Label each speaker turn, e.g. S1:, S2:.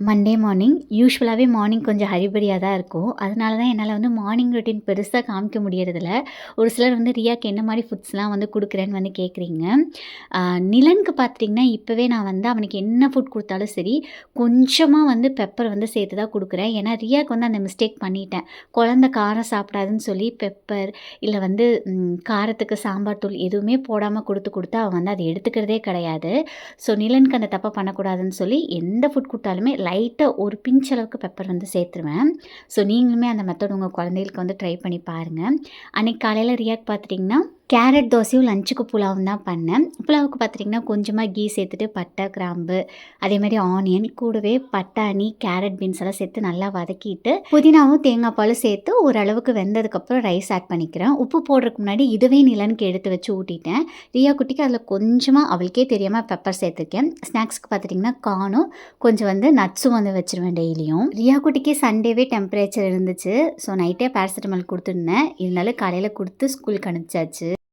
S1: Monday morning யூசுவலாகவே morning கொஞ்சம் ஹரிபரியாக தான் இருக்கும். அதனால தான் என்னால் வந்து மார்னிங் ரொட்டீன் பெருசாக காமிக்க முடியறதில்ல. ஒரு சிலர் வந்து ரியாக்கு என்ன மாரி ஃபுட்ஸ்லாம் வந்து குடுக்குறேன்னு வந்து கேட்குறீங்க. நிலனுக்கு பார்த்துட்டிங்கன்னா, இப்போவே நான் வந்து அவனுக்கு என்ன ஃபுட் குடுத்தாலும் சரி, கொஞ்சமா வந்து பெப்பர் வந்து சேர்த்து தான் குடுக்குறேன். ஏன்னா ரியாக்கு வந்து அந்த மிஸ்டேக் பண்ணிட்டேன். குழந்த காரம் சாப்பிடாதுன்னு சொல்லி பெப்பர் இல்ல வந்து காரத்துக்கு சாம்பார் தூள் எதுவுமே போடாம குடுத்து அவன் வந்து அத எடுத்துக்கிறதே கிடையாது. ஸோ நிலனுக்கு அந்த தப்ப பண்ணக்கூடாதுன்னு சொல்லி எந்த ஃபுட் குடுத்தாலுமே லைட்டா ஒரு பிஞ்ச் அளவுக்கு பெப்பர் வந்து சேர்த்துருவேன். ஸோ நீங்களுமே அந்த மெத்தட் உங்க குழந்தைகளுக்கு வந்து ட்ரை பண்ணி பாருங்க. அன்னைக்கு காலையில ரியாக்கு பார்த்துட்டிங்கன்னா, கேரட் தோசையும் லஞ்சுக்கு புலாவும் தான் பண்ணேன். புலாவுக்கு பார்த்துட்டிங்கன்னா, கொஞ்சமா கீ சேர்த்துட்டு பட்டை, கிராம்பு அதேமாதிரி ஆனியன் கூடவே பட்டாணி, கேரட், பீன்ஸ் எல்லாம் சேர்த்து நல்லா வதக்கிட்டு புதினாவும் தேங்காய் பாலும் சேர்த்து ஓரளவுக்கு வெந்ததுக்கப்புறம் ரைஸ் ஆட் பண்ணிக்கிறேன். உப்பு போடுறதுக்கு முன்னாடி இதுவே நிலனுக்கு எடுத்து வச்சு ஊட்டிட்டேன். ரியா குட்டிக்கு அதில் கொஞ்சமாக அவளுக்கே தெரியாமல் பெப்பர் சேர்த்துருக்கேன். ஸ்நாக்ஸ்க்கு பார்த்துட்டிங்கன்னா கார்னும் கொஞ்சம் வந்து நட்ஸும் வந்து வச்சுருவேன் டெய்லியும். ரியா குட்டிக்கு சண்டேவே டெம்பரேச்சர் இருந்துச்சு. ஸோ நைட்டே பேராசிட்டமால் கொடுத்துருந்தேன். இருந்தாலும் காலையில் கொடுத்து ஸ்கூலுக்கு அனுப்பிச்சாச்சு.